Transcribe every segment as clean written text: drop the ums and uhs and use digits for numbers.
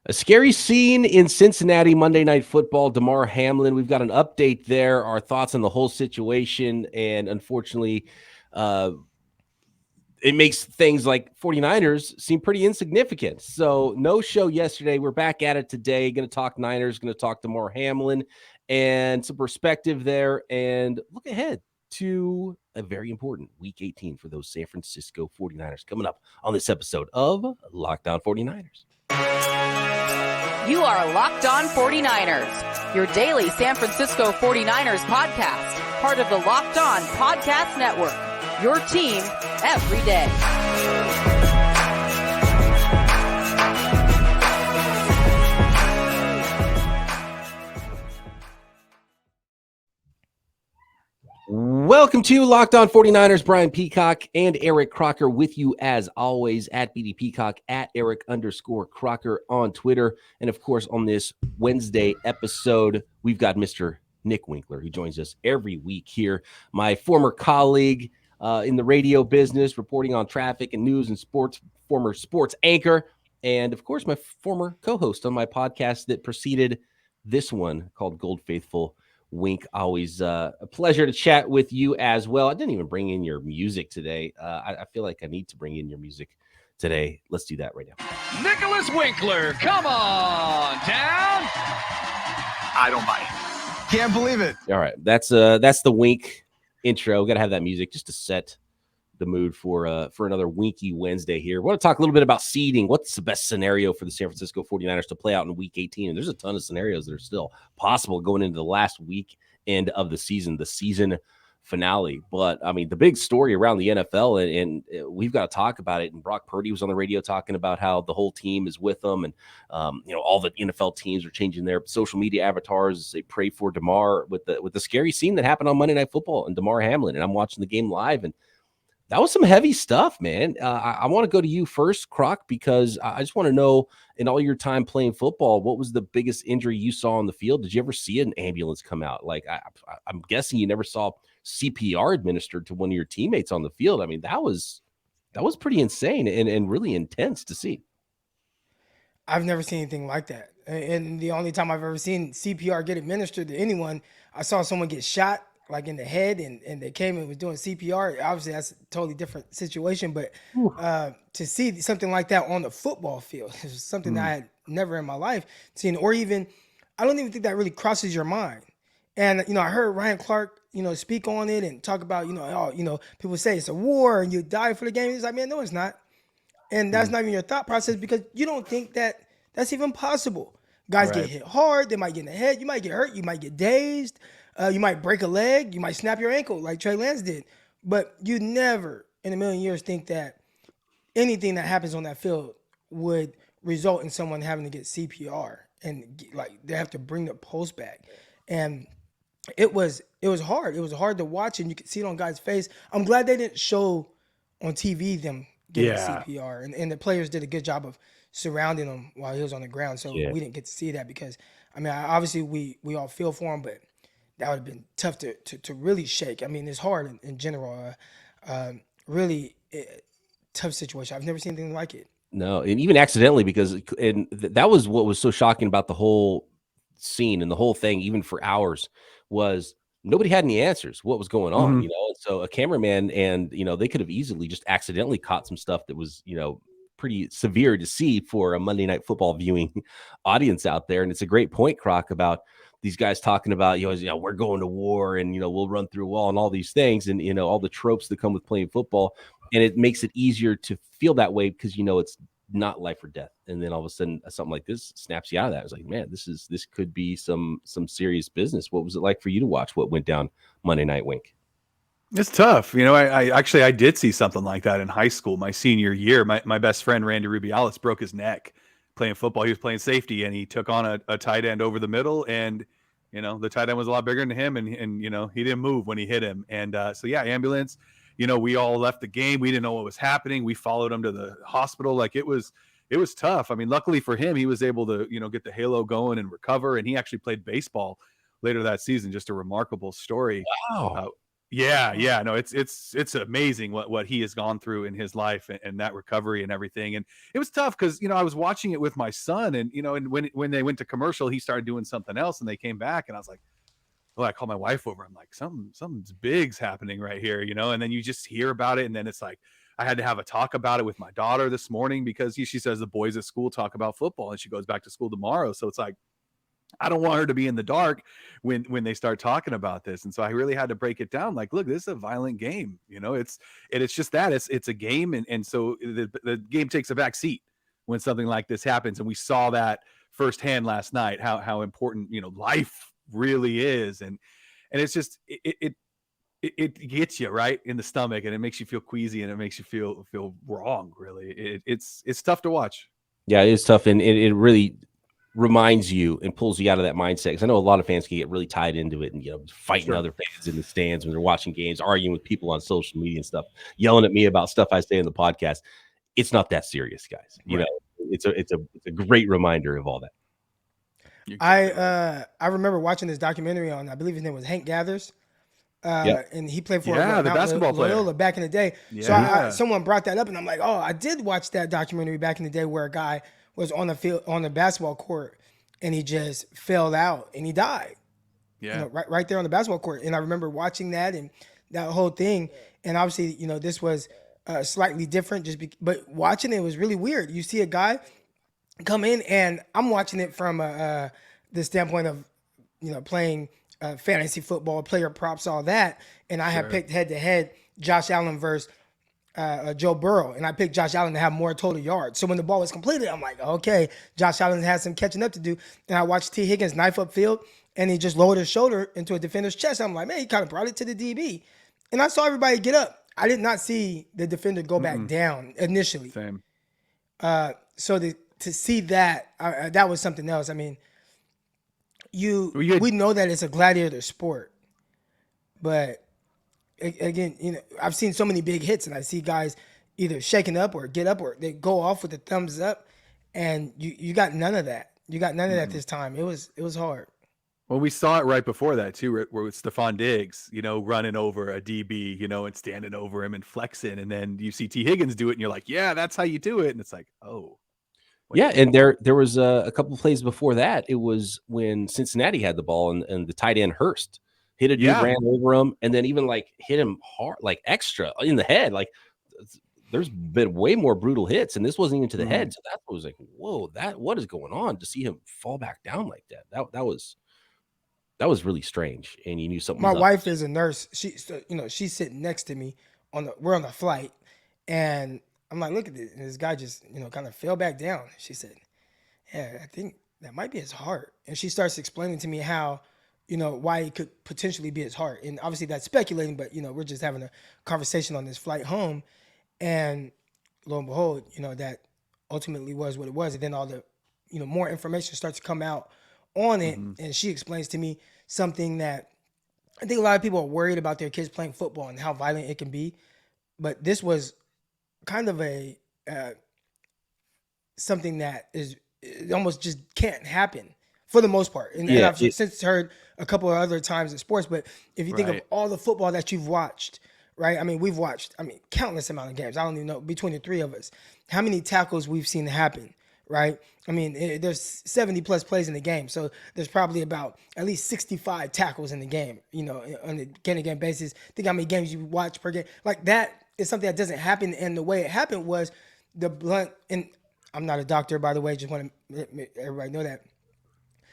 A scary scene in Cincinnati Monday Night Football. Damar Hamlin, we've got an update there, our thoughts on the whole situation, and unfortunately, uh, it makes things like 49ers seem pretty insignificant. So no show yesterday. We're back at it today. Going to talk Niners, going to talk Damar Hamlin and some perspective there and look ahead to a very important Week 18 for those San Francisco 49ers coming up on this episode of Lockdown 49ers. You are Locked On 49ers, your daily San Francisco 49ers podcast, part of the Locked On Podcast Network, your team every day. Welcome to Locked On 49ers. Brian Peacock and Eric Crocker with you as always at BD Peacock, at Eric_Crocker on Twitter. And of course, on this Wednesday episode, we've got Mr. Nick Winkler, who joins us every week here. My former colleague in the radio business, reporting on traffic and news and sports, former sports anchor. And of course, my former co-host on my podcast that preceded this one called Gold Faithful Wink. Always a pleasure to chat with you as well. I didn't even bring in your music today. I feel like I need to bring in your music today. Let's do that right now. Nicholas Winkler, come on down. I don't buy it. Can't believe it. All right, that's the Wink intro. Got to have that music just to set the mood for another Winky Wednesday here. We want to talk a little bit about seeding. What's the best scenario for the San Francisco 49ers to play out in Week 18? And there's a ton of scenarios that are still possible going into the last weekend of the season finale. But, I mean, the big story around the NFL, and we've got to talk about it, and Brock Purdy was on the radio talking about how the whole team is with them, and, all the NFL teams are changing their social media avatars as they pray for Damar with the scary scene that happened on Monday Night Football and Damar Hamlin. And I'm watching the game live, and that was some heavy stuff, man. I want to go to you first, Croc, because I just want to know, in all your time playing football, what was the biggest injury you saw on the field? Did you ever see an ambulance come out? Like, I'm guessing you never saw CPR administered to one of your teammates on the field. I mean, that was pretty insane and really intense to see. I've never seen anything like that. And the only time I've ever seen CPR get administered to anyone, I saw someone get shot like in the head, and they came and was doing CPR. Obviously, that's a totally different situation, but to see something like that on the football field is something that I had never in my life seen, or even, I don't even think that really crosses your mind. And, I heard Ryan Clark, speak on it and talk about, people say it's a war and you die for the game. He's like, man, no, it's not. And that's not even your thought process, because you don't think that that's even possible. Guys get hit hard. They might get in the head. You might get hurt. You might get dazed. You might break a leg. You might snap your ankle like Trey Lance did. But you never in a million years think that anything that happens on that field would result in someone having to get CPR and they have to bring the pulse back. And it was hard. It was hard to watch, and you could see it on guys' face. I'm glad they didn't show on TV them getting CPR, and the players did a good job of surrounding him while he was on the ground. So we didn't get to see that, because, I mean, obviously we all feel for him, but that would have been tough to really shake. I mean, it's hard in general. Really tough situation. I've never seen anything like it. No, and even accidentally, because that was what was so shocking about the whole scene and the whole thing, even for hours, was nobody had any answers what was going on, And so a cameraman and, they could have easily just accidentally caught some stuff that was, pretty severe to see for a Monday Night Football viewing audience out there. And it's a great point, Croc, about these guys talking about, we're going to war and, we'll run through a wall and all these things and, all the tropes that come with playing football. And it makes it easier to feel that way because, it's not life or death. And then all of a sudden something like this snaps you out of that. It's like, man, this could be some serious business. What was it like for you to watch what went down Monday Night, Wink? It's tough. I did see something like that in high school, my senior year. My best friend, Randy Rubialis, broke his neck playing football. He was playing safety, and he took on a tight end over the middle, and the tight end was a lot bigger than him, and he didn't move when he hit him. And ambulance. We all left the game. We didn't know what was happening. We followed him to the hospital. Like, it was tough. I mean, luckily for him, he was able to get the halo going and recover, and he actually played baseball later that season. Just a remarkable story. Wow. Yeah. No, it's amazing what he has gone through in his life and that recovery and everything. And it was tough because, I was watching it with my son and, and when they went to commercial, he started doing something else and they came back and I was like, oh, I called my wife over. I'm like, something's big's happening right here, and then you just hear about it. And then it's like, I had to have a talk about it with my daughter this morning because she says the boys at school talk about football and she goes back to school tomorrow. So it's like, I don't want her to be in the dark when they start talking about this. And so I really had to break it down. Like, look, this is a violent game. It's just that it's a game. And so the game takes a back seat when something like this happens. And we saw that firsthand last night, how important, life really is. And it's just, it gets you right in the stomach and it makes you feel queasy and it makes you feel wrong. Really. It's tough to watch. Yeah, it's tough. And it really reminds you and pulls you out of that mindset. Because I know a lot of fans can get really tied into it and, fighting other fans in the stands when they're watching games, arguing with people on social media and stuff, yelling at me about stuff I say in the podcast. It's not that serious, guys. It's a great reminder of all that. I remember watching this documentary on, I believe his name was Hank Gathers. And he played for the basketball Loyola player back in the day. Yeah. So someone brought that up and I'm like, oh, I did watch that documentary back in the day where a guy was on the field, on the basketball court, and he just fell out and he died. Yeah. Right there on the basketball court. And I remember watching that and that whole thing. And obviously, this was slightly different but watching it was really weird. You see a guy come in and I'm watching it from the standpoint of, playing fantasy football, player props, all that. And I had picked head to head Josh Allen versus Joe Burrow, and I picked Josh Allen to have more total yards. So when the ball was completed, I'm like, okay, Josh Allen has some catching up to do. And I watched T. Higgins knife upfield, and he just lowered his shoulder into a defender's chest. I'm like, man, he kind of brought it to the DB. And I saw everybody get up. I did not see the defender go back down initially. Same. So to see that, that was something else. I mean, we know that it's a gladiator sport, but again, I've seen so many big hits and I see guys either shaking up or get up or they go off with the thumbs up, and you got none of that. You got none of that this time. It was hard. Well, we saw it right before that too, where with Stephon Diggs, running over a DB, and standing over him and flexing, and then you see T. Higgins do it, and you're like, yeah, that's how you do it, and it's like, oh. Yeah, and there was a couple of plays before that. It was when Cincinnati had the ball and the tight end Hurst hit a dude, ran over him, and then even hit him hard, extra in the head. There's been way more brutal hits, and this wasn't even to the head. So that was like, whoa, what is going on? To see him fall back down like that, that was really strange. And you knew something. My wife is a nurse. She's sitting next to me we're on the flight, and I'm like, look at this. And this guy just, kind of fell back down. She said, yeah, I think that might be his heart. And she starts explaining to me how, why it could potentially be his heart. And obviously that's speculating, but, we're just having a conversation on this flight home. And lo and behold, that ultimately was what it was. And then all the, more information starts to come out on it. And she explains to me something that I think a lot of people are worried about their kids playing football and how violent it can be. But this was kind of a something that it almost just can't happen for the most part. And I've since heard a couple of other times in sports, but if you think of all the football that you've watched, right? I mean, we've watched, countless amount of games. I don't even know, between the three of us, how many tackles we've seen happen, right? I mean, there's 70 plus plays in the game. So there's probably about at least 65 tackles in the game, on a game-to-game basis. Think how many games you watch per game. Like that is something that doesn't happen. And the way it happened was the blunt, and I'm not a doctor, by the way, just want to make everybody know that.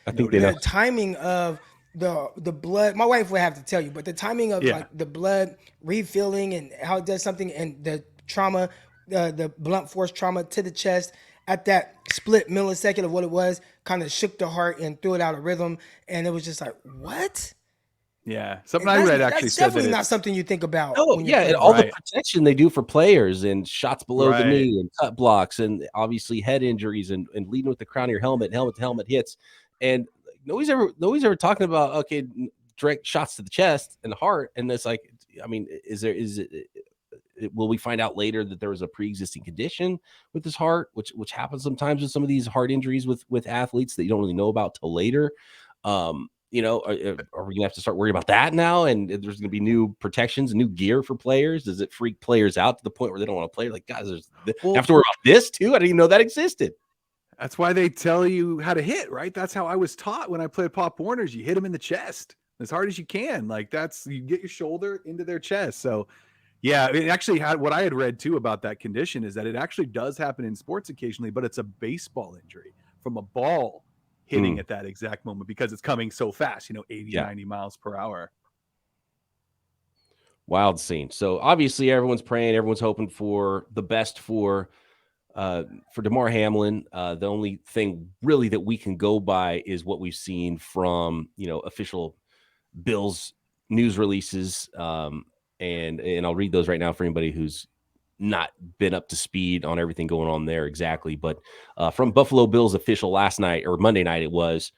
I think the timing of the blood, my wife would have to tell you, but the timing of the blood refilling and how it does something, and the trauma, the blunt force trauma to the chest at that split millisecond of what it was, kind of shook the heart and threw it out of rhythm. And it was just like, what? Yeah, something I read actually that's said definitely that not something you think about. Oh, yeah, and all the protection they do for players and shots below the knee and cut blocks and obviously head injuries and leading with the crown of your helmet to helmet hits. And nobody's ever talking about, direct shots to the chest and the heart. And it's like, will we find out later that there was a pre-existing condition with his heart, which happens sometimes with some of these heart injuries with athletes that you don't really know about till later. are we gonna have to start worrying about that now? And there's gonna be new protections, new gear for players. Does it freak players out to the point where they don't want to play? Like, guys, have to worry about this too. I didn't even know that existed. That's why they tell you how to hit, right? That's how I was taught when I played Pop Warners. You hit them in the chest as hard as you can. Like you get your shoulder into their chest. So yeah, it actually had what I had read too about that condition is that it actually does happen in sports occasionally, but it's a baseball injury from a ball hitting at that exact moment because it's coming so fast, 80, 90 miles per hour. Wild scene. So obviously everyone's praying, everyone's hoping for the best for Damar Hamlin. The only thing really that we can go by is what we've seen from, official Bills news releases. And I'll read those right now for anybody who's not been up to speed on everything going on there exactly. But from Buffalo Bills official last night or Monday night, it was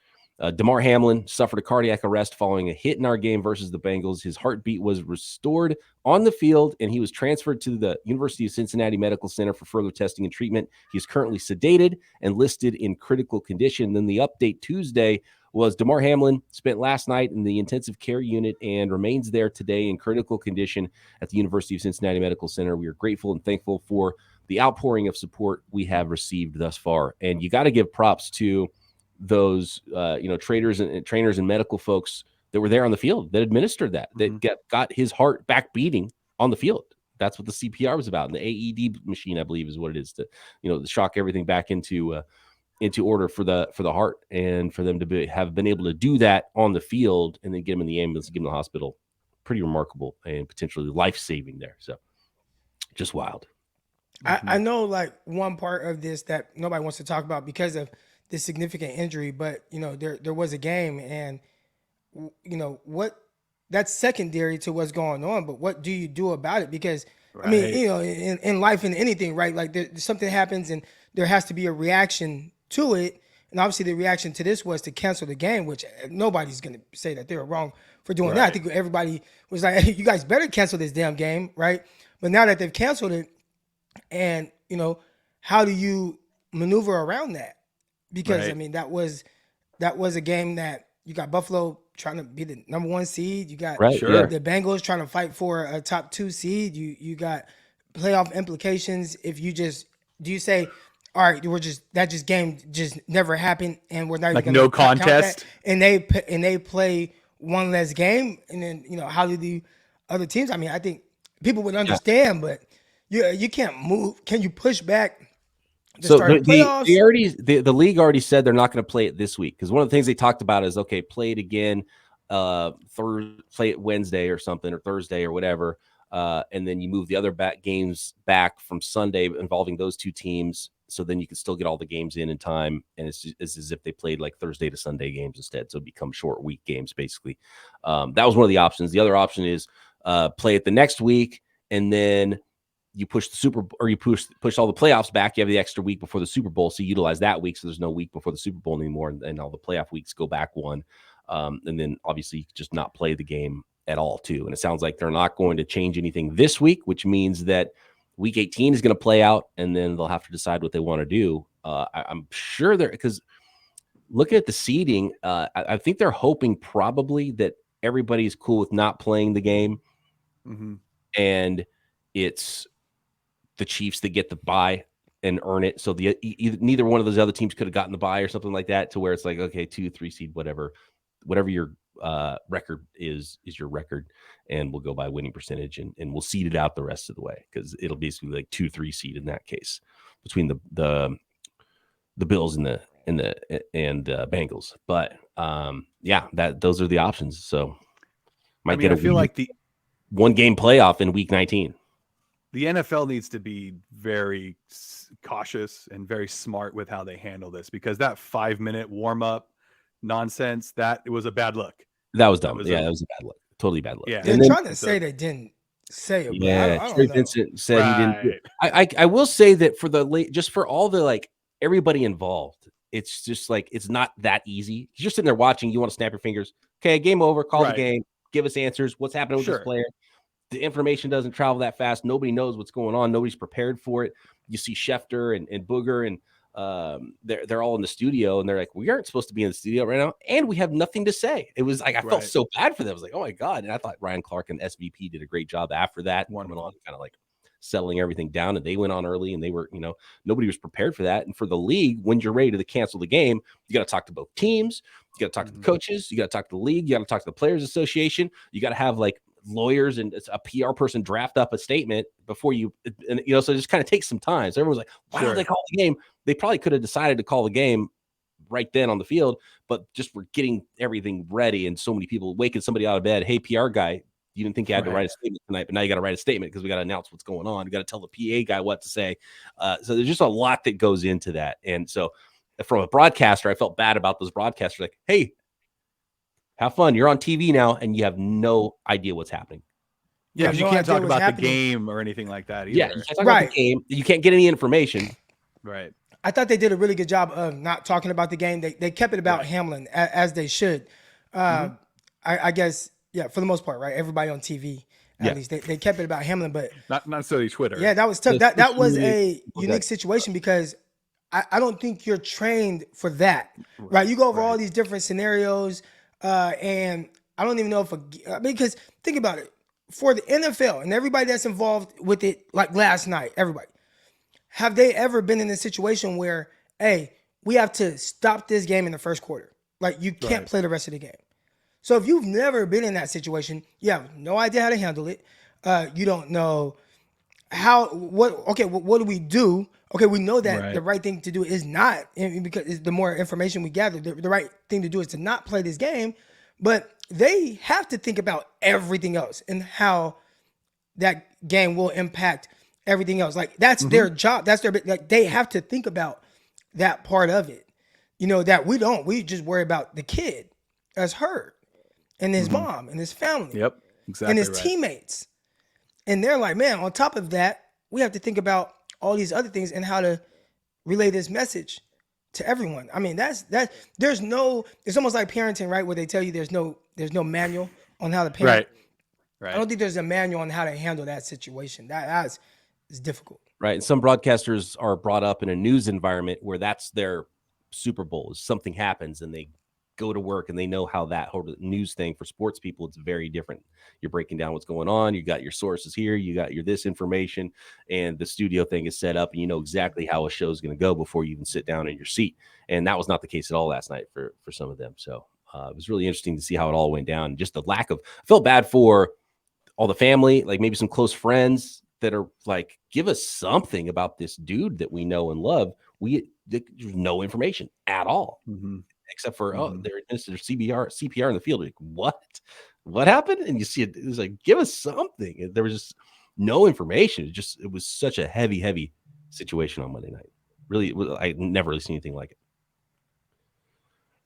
Damar Hamlin suffered a cardiac arrest following a hit in our game versus the Bengals. His heartbeat was restored on the field, and he was transferred to the University of Cincinnati Medical Center for further testing and treatment. He is currently sedated and listed in critical condition. Then the update Tuesday was Damar Hamlin spent last night in the intensive care unit and remains there today in critical condition at the University of Cincinnati Medical Center. We are grateful and thankful for the outpouring of support we have received thus far. And you got to give props to those, trainers and medical folks that were there on the field that administered that got his heart back beating on the field. That's what the CPR was about. And the AED machine, I believe, is what it is to, to shock everything back into order for the heart, and for them to have been able to do that on the field and then get him in the ambulance and get him to the hospital. Pretty remarkable and potentially life-saving there. So just wild. I know like one part of this that nobody wants to talk about because of the significant injury, but there was a game, and what that's secondary to what's going on, but what do you do about it? Because right. I mean, in life and anything, right? Like something happens and there has to be a reaction to it. And obviously the reaction to this was to cancel the game, which nobody's going to say that they were wrong for doing that. I think everybody was like, hey, you guys better cancel this damn game, right? But now that they've canceled it, and, how do you maneuver around that? Because, I mean, that was a game that you got Buffalo trying to be the number 1 seed. You got the Bengals trying to fight for a top 2 seed. You got playoff implications. If you do you say, all right, that game just never happened, and we're not like even no contest, and they play one less game, and then how do the other teams? I mean, I think people would understand, but you can't move. Can you push back? So the league already said they're not going to play it this week, because one of the things they talked about is, okay, play it again, play it Wednesday or something, or Thursday or whatever, and then you move the other games back from Sunday involving those two teams, so then you can still get all the games in time, and it's as if they played like Thursday to Sunday games instead, so it becomes short week games basically. That was one of the options. The other option is play it the next week, and then you push you push all the playoffs back. You have the extra week before the Super Bowl, so you utilize that week, so there's no week before the Super Bowl anymore, and all the playoff weeks go back one. And then obviously you can just not play the game at all too. And it sounds like they're not going to change anything this week, which means that week 18 is going to play out, and then they'll have to decide what they want to do. I'm sure because looking at the seeding, I think they're hoping probably that everybody's cool with not playing the game, and it's the Chiefs that get the bye and earn it. So neither one of those other teams could have gotten the bye or something like that, to where it's like, okay, 2-3 seed, whatever your record is your record, and we'll go by winning percentage, and we'll seed it out the rest of the way, because it'll basically be like 2-3 seed in that case between the Bills and the Bengals. But those are the options. So I feel like the 1 game playoff in week 19. The NFL needs to be very cautious and very smart with how they handle this, because that 5-minute warm-up nonsense, it was a bad look. That was dumb. That was a bad look. Totally bad look. Yeah. They're trying to say they didn't say it. Yeah, Trey Vincent said he didn't. I will say that for all the like everybody involved, it's just like it's not that easy. You're sitting there watching, you want to snap your fingers. Okay, game over, call the game, give us answers. What's happening with this player? The information doesn't travel that fast. Nobody knows what's going on. Nobody's prepared for it. You see Schefter and Booger and they're all in the studio and they're like, we aren't supposed to be in the studio right now, and we have nothing to say. It was like I felt so bad for them. I was like, oh my god. And I thought Ryan Clark and SVP did a great job after that, coming on, kind of like settling everything down. And they went on early, and they were, nobody was prepared for that. And for the league, when you're ready to cancel the game, you got to talk to both teams. You got to talk to the coaches. You got to talk to the league. You got to talk to the Players Association. You got to have like lawyers and a PR person draft up a statement before you, and so it just kind of takes some time. So everyone's like, why don't they call the game? They probably could have decided to call the game right then on the field, but just we're getting everything ready. And so many people waking somebody out of bed. Hey, PR guy, you didn't think you had to write a statement tonight, but now you got to write a statement because we got to announce what's going on. You got to tell the PA guy what to say. So there's just a lot that goes into that. And so from a broadcaster, I felt bad about those broadcasters. Like, hey, have fun. You're on TV now, and you have no idea what's happening. Yeah, because you can't talk about the game or anything like that either. Yeah, you can't talk about the game. You can't get any information. Right. I thought they did a really good job of not talking about the game. They kept it about Hamlin as they should. I guess, for the most part, right? Everybody on TV, at least, they kept it about Hamlin, but not necessarily Twitter. Yeah, that was tough. That was a unique situation because I don't think you're trained for that, right? You go over all these different scenarios, and I don't even know because think about it, for the NFL and everybody that's involved with it, like last night, everybody, have they ever been in a situation where, hey, we have to stop this game in the first quarter? Like, you can't play the rest of the game. So if you've never been in that situation, you have no idea how to handle it. You don't know what do we do? Okay, we know that the right thing to do is not, because the more information we gather, the right thing to do is to not play this game. But they have to think about everything else and how that game will impact everything else. Like, that's their job. That's like, they have to think about that part of it. That we don't. We just worry about the kid that's hurt and his mom and his family. Yep, exactly. And his teammates. And they're like, man, on top of that, we have to think about all these other things and how to relay this message to everyone. I mean, it's almost like parenting, right? Where they tell you there's no manual on how to parent. Right. I don't think there's a manual on how to handle that situation. That's difficult. Right. And some broadcasters are brought up in a news environment where that's their Super Bowl. Something happens and they go to work and they know how that whole news thing for sports people, it's very different. You're breaking down what's going on. You got your sources here. You got your this information, and the studio thing is set up, and you know exactly how a show is going to go before you even sit down in your seat. And that was not the case at all last night for some of them. So it was really interesting to see how it all went down. Just the lack of, I felt bad for all the family, like maybe some close friends that are like, give us something about this dude that we know and love. There's no information at all. Except for, they're administered CPR in the field. Like, what happened? And you see it was like, give us something. And there was just no information. It was such a heavy situation on Monday night. Really, I never really seen anything like it.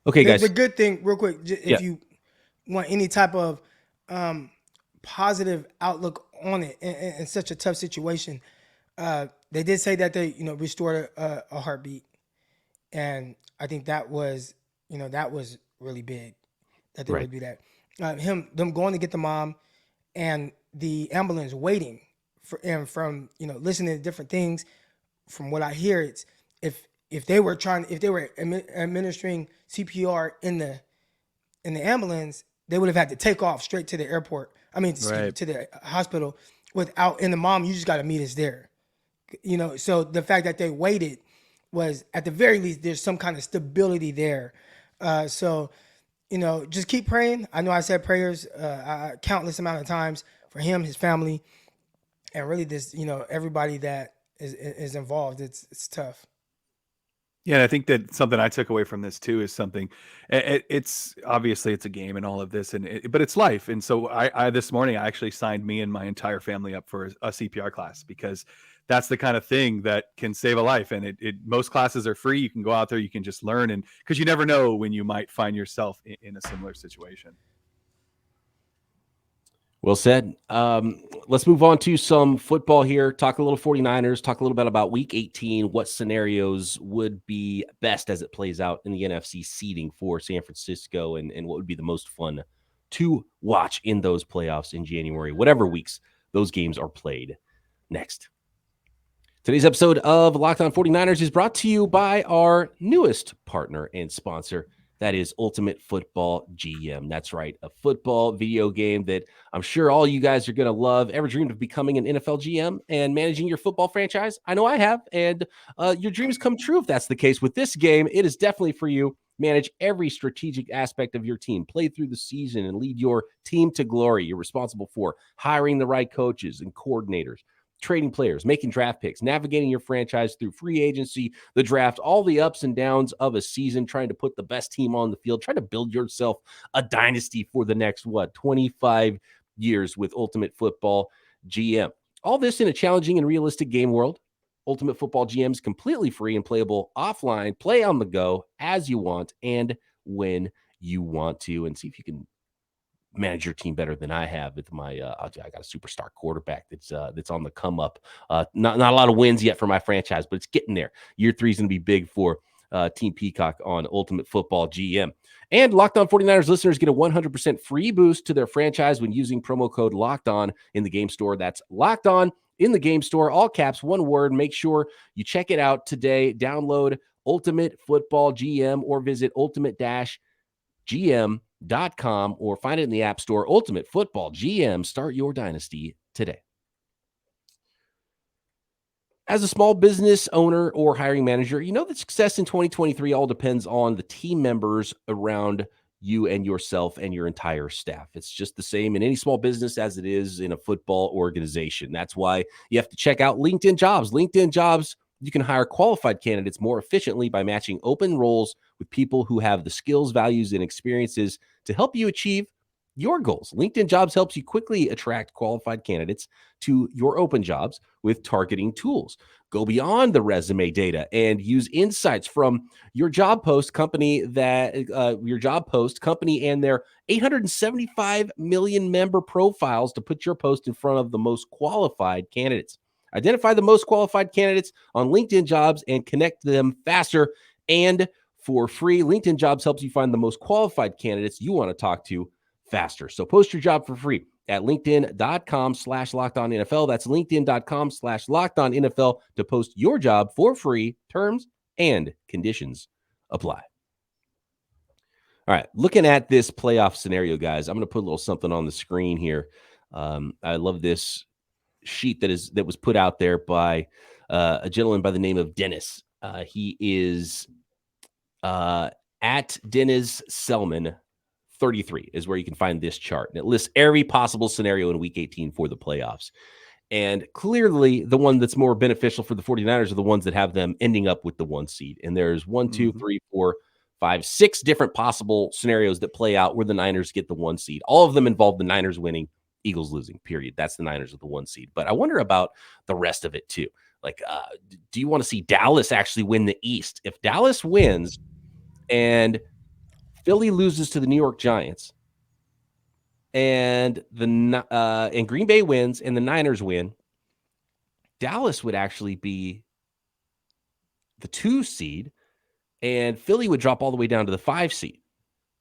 Okay, guys. The good thing, real quick, if you want any type of positive outlook on it in such a tough situation, they did say that they, restored a heartbeat. And I think that was really big that they would do that. Them going to get the mom and the ambulance waiting from listening to different things. From what I hear, it's if they were administering CPR in the ambulance, they would have had to take off straight to the airport. I mean, to the hospital and the mom, you just got to meet us there. So the fact that they waited was, at the very least, there's some kind of stability there. So, just keep praying. I know I said prayers countless amount of times for him, his family, and really this, everybody that is involved. It's tough. Yeah, and I think that something I took away from this too is something. It's obviously it's a game and all of this, but it's life. And so I this morning I actually signed me and my entire family up for a CPR class, because that's the kind of thing that can save a life. And most classes are free. You can go out there, you can just learn, and because you never know when you might find yourself in a similar situation. Well said. Let's move on to some football here. Talk a little 49ers, talk a little bit about week 18, what scenarios would be best as it plays out in the NFC seeding for San Francisco, and what would be the most fun to watch in those playoffs in January, whatever weeks those games are played. Next. Today's episode of Locked On 49ers is brought to you by our newest partner and sponsor. That is Ultimate Football GM. That's right, a football video game that I'm sure all you guys are going to love. Ever dreamed of becoming an NFL GM and managing your football franchise? I know I have, and your dreams come true if that's the case. With this game, it is definitely for you. Manage every strategic aspect of your team. Play through the season and lead your team to glory. You're responsible for hiring the right coaches and coordinators, trading players, making draft picks, navigating your franchise through free agency, the draft, all the ups and downs of a season, trying to put the best team on the field, trying to build yourself a dynasty for the next, 25 years with Ultimate Football GM. All this in a challenging and realistic game world. Ultimate Football GM is completely free and playable offline. Play on the go as you want and when you want to, and see if you can manage your team better than I have with my I got a superstar quarterback that's on the come up. Not a lot of wins yet for my franchise, but it's getting there. Year 3 is going to be big for Team Peacock on Ultimate Football GM. And Locked On 49ers listeners get a 100% free boost to their franchise when using promo code Locked On in the game store. That's Locked On in the game store, all caps, one word. Make sure you check it out today. Download Ultimate Football GM or visit ultimate-gm.com or find it in the App Store. Ultimate Football GM. Start your dynasty today. As a small business owner or hiring manager, you know that success in 2023 all depends on the team members around you and yourself and your entire staff. It's just the same in any small business as it is in a football organization. That's why you have to check out LinkedIn Jobs. LinkedIn Jobs, you can hire qualified candidates more efficiently by matching open roles with people who have the skills, values, and experiences to help you achieve your goals. LinkedIn Jobs helps you quickly attract qualified candidates to your open jobs with targeting tools. Go beyond the resume data and use insights from your job post company and their 875 million member profiles to put your post in front of the most qualified candidates. Identify the most qualified candidates on LinkedIn Jobs and connect them faster and for free. LinkedIn Jobs helps you find the most qualified candidates you want to talk to faster. So post your job for free at linkedin.com/LockedOnNFL. That's linkedin.com/LockedOnNFL to post your job for free. Terms and conditions apply. All right, looking at this playoff scenario, guys, I'm going to put a little something on the screen here. I love this sheet that was put out there by a gentleman by the name of Dennis. He is at Dennis Selman 33 is where you can find this chart. And it lists every possible scenario in week 18 for the playoffs. And clearly the one that's more beneficial for the 49ers are the ones that have them ending up with the 1 seed. And there's 1, 2, 3, 4, 5, 6 different possible scenarios that play out where the Niners get the 1 seed. All of them involve the Niners winning, Eagles losing, period. That's the Niners with the 1 seed. But I wonder about the rest of it too. Like, do you want to see Dallas actually win the East? If Dallas wins and Philly loses to the New York Giants, and Green Bay wins and the Niners win, Dallas would actually be the 2 seed, and Philly would drop all the way down to the 5 seed.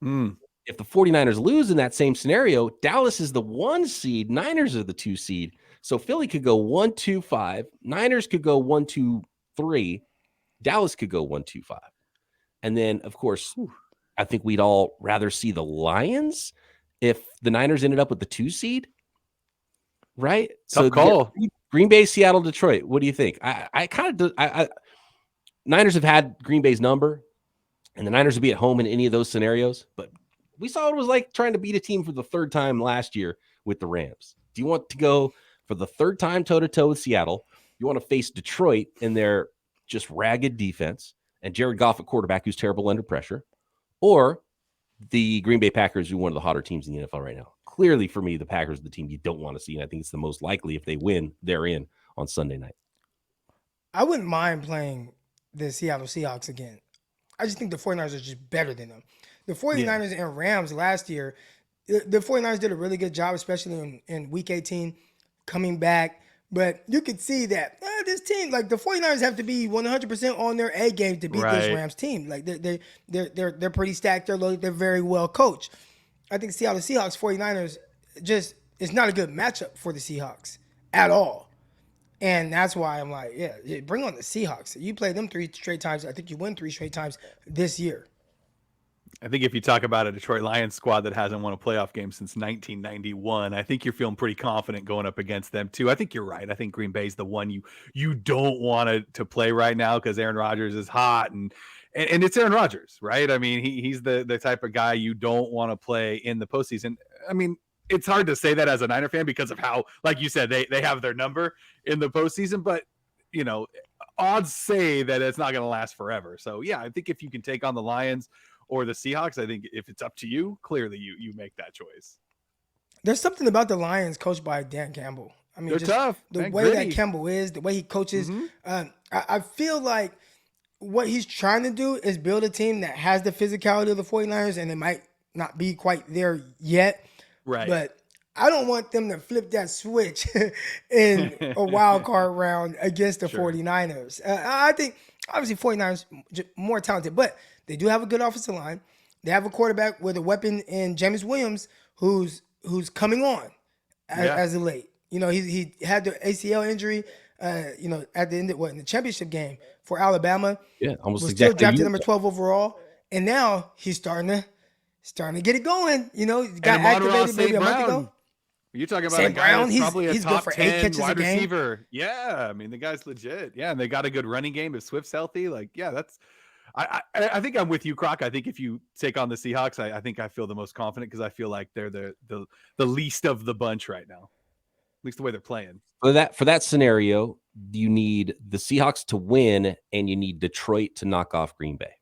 If the 49ers lose in that same scenario, Dallas is the 1 seed, Niners are the 2 seed. So Philly could go 1, 2, 5, Niners could go 1, 2, 3, Dallas could go 1, 2, 5. And then, of course, I think we'd all rather see the Lions if the Niners ended up with the 2 seed, right? Tough call. Green Bay, Seattle, Detroit. What do you think? Niners have had Green Bay's number, and the Niners would be at home in any of those scenarios. But we saw what it was like trying to beat a team for the 3rd time last year with the Rams. Do you want to go for the 3rd time toe-to-toe with Seattle? You want to face Detroit in their just ragged defense and Jared Goff at quarterback who's terrible under pressure? Or the Green Bay Packers, who are one of the hotter teams in the NFL right now? Clearly, for me, the Packers are the team you don't want to see, and I think it's the most likely if they win, they're in on Sunday night. I wouldn't mind playing the Seattle Seahawks again. I just think the 49ers are just better than them. The 49ers and Rams last year, the 49ers did a really good job, especially in Week 18, coming back. But you could see that this team, like the 49ers, have to be 100% on their A game to beat this Rams team. Like they're pretty stacked. They're loaded. They're very well coached. I think Seattle Seahawks 49ers just it's not a good matchup for the Seahawks at all. And that's why I'm like, yeah, bring on the Seahawks. You play them 3 straight times. I think you win 3 straight times this year. I think if you talk about a Detroit Lions squad that hasn't won a playoff game since 1991, I think you're feeling pretty confident going up against them too. I think you're right. I think Green Bay's the one you don't want to play right now because Aaron Rodgers is hot and it's Aaron Rodgers, right? I mean, he's the type of guy you don't want to play in the postseason. I mean, it's hard to say that as a Niner fan because of how, like you said, they have their number in the postseason, but you know, odds say that it's not going to last forever. So yeah, I think if you can take on the Lions or the Seahawks, I think if it's up to you, clearly you make that choice. There's something about the Lions coached by Dan Campbell. I mean, they're tough. The way that Campbell is, the way he coaches. I feel like what he's trying to do is build a team that has the physicality of the 49ers, and it might not be quite there yet. Right. But I don't want them to flip that switch in a wild card round against the 49ers. I think, obviously, 49ers more talented, but they do have a good offensive line. They have a quarterback with a weapon in Jameis Williams who's coming on as of late. You know, he had the ACL injury, you know, at the end of in the championship game for Alabama. Yeah, almost was exactly. Still drafted number 12 overall, and now he's starting to get it going. You know, he got activated maybe a month ago. You're talking about St. a guy Brown, that's probably a he's top good for 10 8 catches wide a game. receiver. Yeah, I mean the guy's legit. Yeah, and they got a good running game. If Swift's healthy, like that's. I think I'm with you, Croc. I think if you take on the Seahawks, I think I feel the most confident because I feel like they're the least of the bunch right now, at least the way they're playing. For that scenario, you need the Seahawks to win, and you need Detroit to knock off Green Bay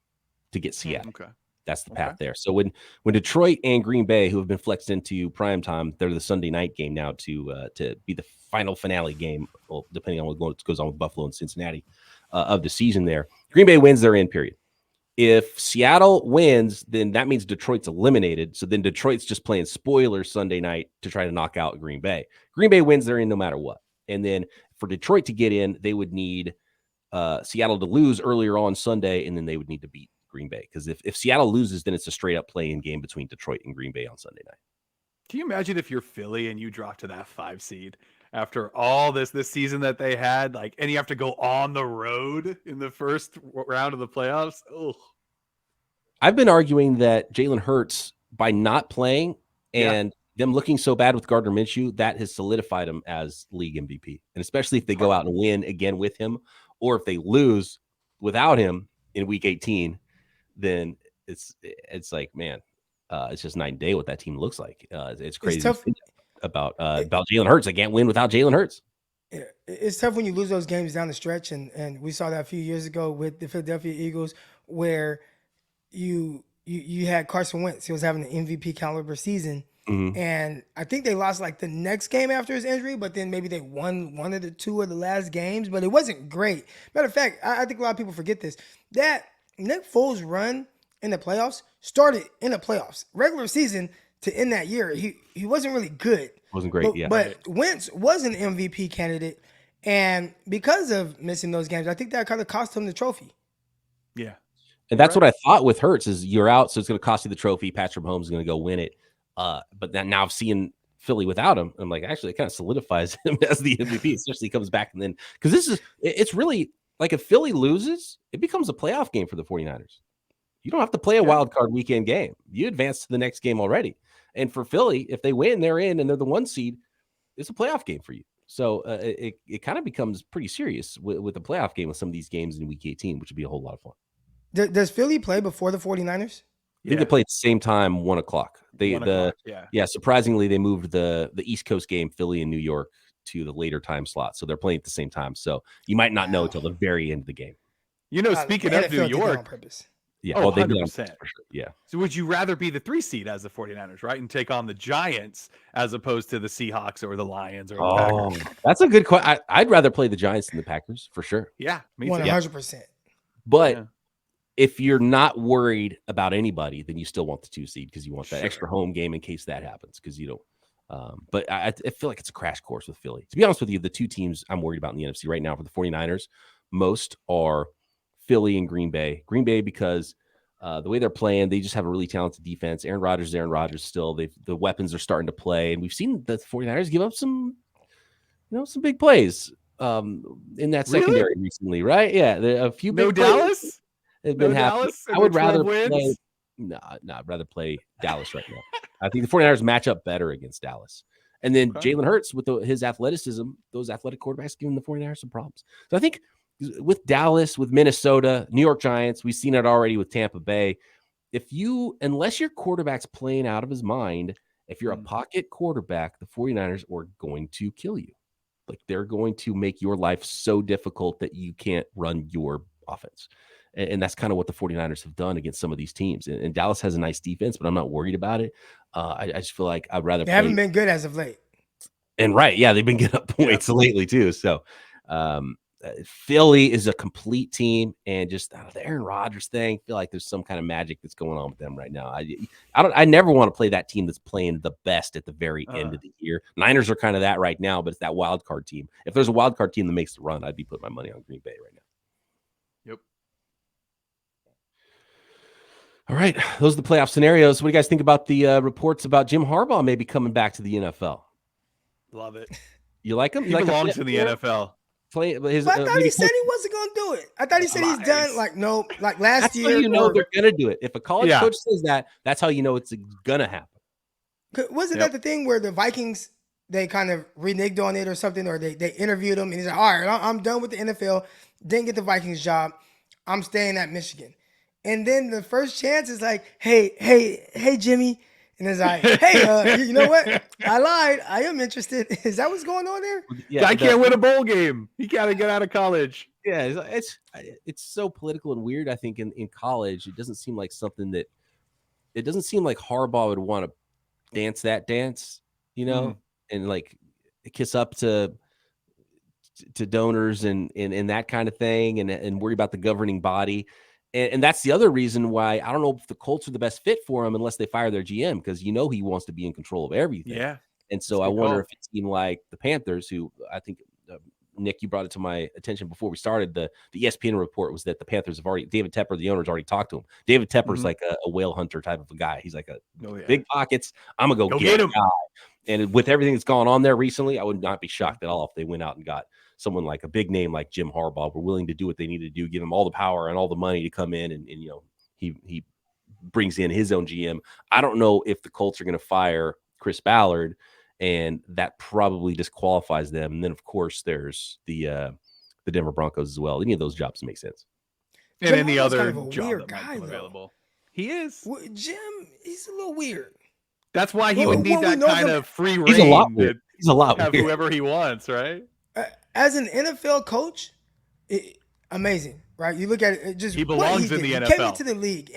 to get Seattle. Okay. That's the path there. So when Detroit and Green Bay, who have been flexed into prime time, they're the Sunday night game now to be the final finale game, well, depending on what goes on with Buffalo and Cincinnati of the season there. Green Bay wins, they're in, period. If Seattle wins, then that means Detroit's eliminated. So then Detroit's just playing spoiler Sunday night to try to knock out Green Bay. Green Bay wins, they're in no matter what. And then for Detroit to get in, they would need Seattle to lose earlier on Sunday, and then they would need to beat Green Bay. Because if Seattle loses, then it's a straight up play-in game between Detroit and Green Bay on Sunday night. Can you imagine if you're Philly and you drop to that 5 seed after all this season that they had, like, and you have to go on the road in the first round of the playoffs? Oh, I've been arguing that Jalen Hurts, by not playing and them looking so bad with Gardner Minshew, that has solidified him as league MVP. And especially if they go out and win again with him, or if they lose without him in week 18, then it's like, man, it's just night and day what that team looks like. It's crazy. It's tough about Jalen Hurts. I can't win without Jalen Hurts. It's tough when you lose those games down the stretch, and we saw that a few years ago with the Philadelphia Eagles, where you had Carson Wentz. He was having an MVP caliber season, and I think they lost like the next game after his injury, but then maybe they won one of the 2 of the last games, but it wasn't great. Matter of fact, I think a lot of people forget this, that Nick Foles' run in the playoffs started in the playoffs. Regular season to end that year, he wasn't really good. Wasn't great, But Wentz was an MVP candidate, and because of missing those games, I think that kind of cost him the trophy. Yeah. And that's what I thought with Hurts is you're out, so it's going to cost you the trophy. Patrick Mahomes is going to go win it. But then now seeing Philly without him, I'm like, actually, it kind of solidifies him as the MVP, especially he comes back. And then, because it's really like if Philly loses, it becomes a playoff game for the 49ers. You don't have to play a wild card weekend game. You advance to the next game already. And for Philly, if they win, they're in and they're the 1 seed. It's a playoff game for you. So it kind of becomes pretty serious with the playoff game with some of these games in week 18, which would be a whole lot of fun. Does Philly play before the 49ers? I think they play at the same time, 1 o'clock. Surprisingly, they moved the East Coast game, Philly and New York, to the later time slot. So they're playing at the same time. So you might not know until the very end of the game. You know, speaking of New York, on purpose. Yeah, well, they 100%. For sure. Yeah. So would you rather be the 3 seed as the 49ers, right? And take on the Giants as opposed to the Seahawks or the Lions or the Packers? That's a good question. I'd rather play the Giants than the Packers for sure. Yeah, me too. 100%. But if you're not worried about anybody, then you still want the 2 seed because you want that extra home game in case that happens. Because you don't. But I feel like it's a crash course with Philly. To be honest with you, the 2 teams I'm worried about in the NFC right now for the 49ers most are Philly and Green Bay. Green Bay because the way they're playing, they just have a really talented defense. Aaron Rodgers still. The weapons are starting to play, and we've seen the 49ers give up some big plays in that secondary recently, right? Yeah, a few big Dallas have been happening. Dallas I would rather wins? play. No, I'd rather play Dallas right now. I think the 49ers match up better against Dallas. And then Jalen Hurts with his athleticism, those athletic quarterbacks giving the 49ers some problems. So I think with Dallas, with Minnesota, New York Giants, we've seen it already with Tampa Bay. Unless your quarterback's playing out of his mind, if you're a pocket quarterback, the 49ers are going to kill you. Like they're going to make your life so difficult that you can't run your offense. And that's kind of what the 49ers have done against some of these teams. And Dallas has a nice defense, but I'm not worried about it. I just feel like I'd rather They haven't been good as of late. And they've been getting up points lately too. So Philly is a complete team, and just the Aaron Rodgers thing, I feel like there's some kind of magic that's going on with them right now. I never want to play that team that's playing the best at the very end of the year. Niners are kind of that right now, but it's that wild card team. If there's a wild card team that makes the run, I'd be putting my money on Green Bay right now. Yep. All right, those are the playoff scenarios. What do you guys think about the reports about Jim Harbaugh maybe coming back to the NFL? Love it. You like him? He belongs in the NFL. But I thought he said he wasn't going to do it. I thought he said he's done. Like, no, like last that's year. How you know they're going to do it. If a college coach says that, that's how you know it's going to happen. Wasn't that the thing where the Vikings, they kind of reneged on it or something, or they interviewed him and he's like, all right, I'm done with the NFL. Didn't get the Vikings job. I'm staying at Michigan. And then the first chance is like, hey, Jimmy. And it's like, hey, you know what? I lied. I am interested. Is that what's going on there? Yeah, Guy can't win a bowl game. He got to get out of college. Yeah, it's so political and weird. I think in college, it doesn't seem like Harbaugh would want to dance that dance, and like kiss up to donors and that kind of thing, and worry about the governing body. And that's the other reason why I don't know if the Colts are the best fit for him unless they fire their GM, because he wants to be in control of everything. Yeah. And so I wonder if it's even like the Panthers, who I think, Nick, you brought it to my attention before we started. The ESPN report was that the Panthers have David Tepper, the owner's already talked to him. David Tepper's like a whale hunter type of a guy. He's like big pockets. I'm going to go get him. And with everything that's gone on there recently, I would not be shocked at all if they went out and got someone like a big name like Jim Harbaugh. We're willing to do what they need to do, give him all the power and all the money to come in, and he brings in his own GM. I don't know if the Colts are going to fire Chris Ballard, and that probably disqualifies them. And then of course there's the Denver Broncos as well. Any of those jobs make sense. And Jim any Harbaugh's other kind of a job weird that might guy, come though. available. He is. Jim, he's a little weird. That's why he would need that kind of free reign. He's a lot weird. He's a lot have weird. Whoever he wants, right? As an NFL coach, amazing, right? You look at it, just he belongs in the NFL. He came into the league,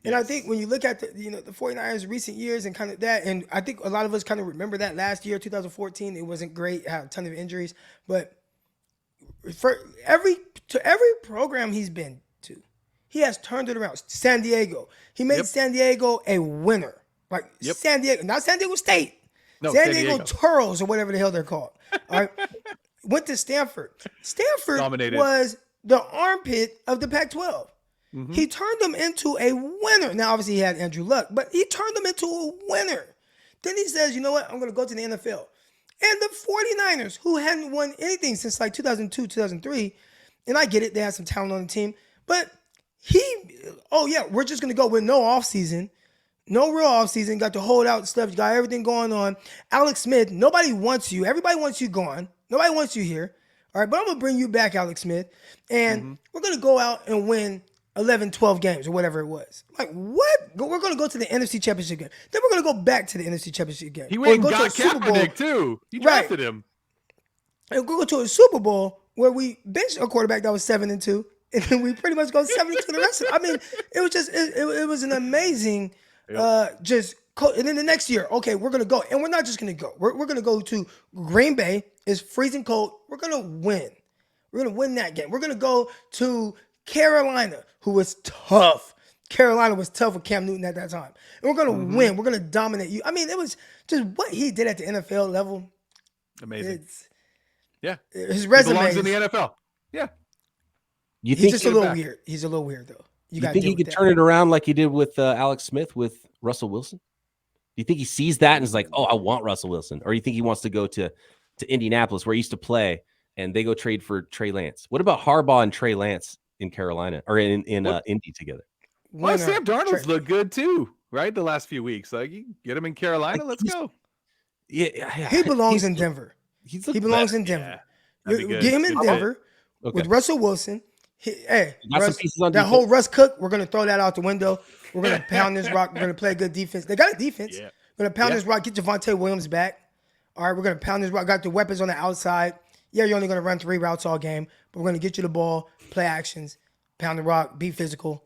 and I think when you look at the 49ers recent years and kind of that, and I think a lot of us kind of remember that last year, 2014, it wasn't great, had a ton of injuries, but for every program he's been to, he has turned it around. San Diego, he made San Diego a winner, like San Diego, not San Diego State, San Diego Turtles or whatever the hell they're called. All right. Went to Stanford. Stanford dominated. Was the armpit of the Pac-12. Mm-hmm. He turned them into a winner. Now, obviously, he had Andrew Luck, but he turned them into a winner. Then he says, you know what? I'm going to go to the NFL. And the 49ers, who hadn't won anything since like 2002, 2003, and I get it, they had some talent on the team, but we're just going to go with no offseason. No real offseason. Got to hold out stuff. You got everything going on. Alex Smith, nobody wants you. Everybody wants you gone. Nobody wants you here. All right, but I'm going to bring you back, Alex Smith. And we're going to go out and win 11, 12 games or whatever it was. Like, what? We're going to go to the NFC Championship game. Then we're going to go back to the NFC Championship game. He went and got Kaepernick, too. He drafted him. And we'll go to a Super Bowl where we benched a quarterback that was 7-2. And then we pretty much go 7-2 the rest of it. I mean, it was just, it was an amazing, and then the next year, okay, we're going to go. And we're not just going to go. We're going to go to Green Bay. It's freezing cold. We're going to win. We're going to win that game. We're going to go to Carolina, who was tough. Carolina was tough with Cam Newton at that time. And we're going to win. We're going to dominate you. I mean, it was just what he did at the NFL level. Amazing. His resume. He belongs in the NFL. Yeah. He's just a little weird. He's a little weird, though. You think he could turn it around like he did with Alex Smith with Russell Wilson? Do you think he sees that and is like, oh, I want Russell Wilson? Or do you think he wants to go to Indianapolis where he used to play and they go trade for Trey Lance. What about Harbaugh and Trey Lance in Carolina or in Indy together? Well, Sam Darnold's looked good too, right? The last few weeks. Like, you get him in Carolina, let's go. Yeah, he belongs in Denver. He belongs in Denver. Yeah, get him in Denver with Russell Wilson. Russ, that defense. Whole Russ Cook, we're going to throw that out the window. We're going to pound this rock. We're going to play good defense. They got a defense. Yeah. We're going to pound this rock, get Javonte Williams back. All right, we're going to pound this rock. Got the weapons on the outside. Yeah, you're only going to run 3 routes all game, but we're going to get you the ball, play actions, pound the rock, be physical.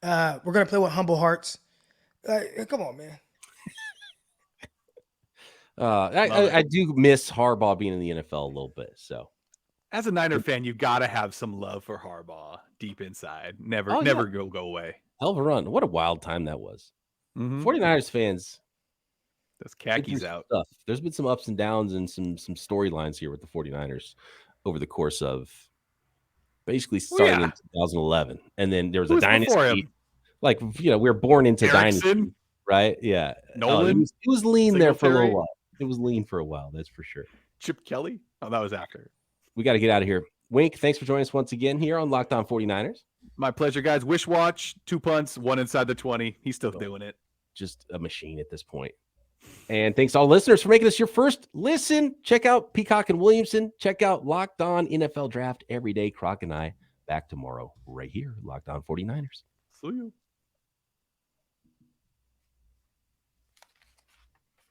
We're going to play with humble hearts. Come on, man. I do miss Harbaugh being in the NFL a little bit. So, as a Niner fan, you got to have some love for Harbaugh deep inside. Never go away. Hell of a run. What a wild time that was. 49ers fans. Those khakis out. Stuff. There's been some ups and downs and some storylines here with the 49ers over the course of basically starting in 2011. And then there was a dynasty. Like, we were born into dynasty, right? Yeah. Nolan. It was lean there for a little while. It was lean for a while, that's for sure. Chip Kelly? Oh, that was after. We got to get out of here. Wink, thanks for joining us once again here on Locked On 49ers. My pleasure, guys. Wish watch, 2 punts, 1 inside the 20. He's still doing it. Just a machine at this point. And thanks to all listeners for making us your first listen. Check out Peacock and Williamson. Check out Locked On NFL Draft every day. Croc and I back tomorrow right here, Locked On 49ers. See you.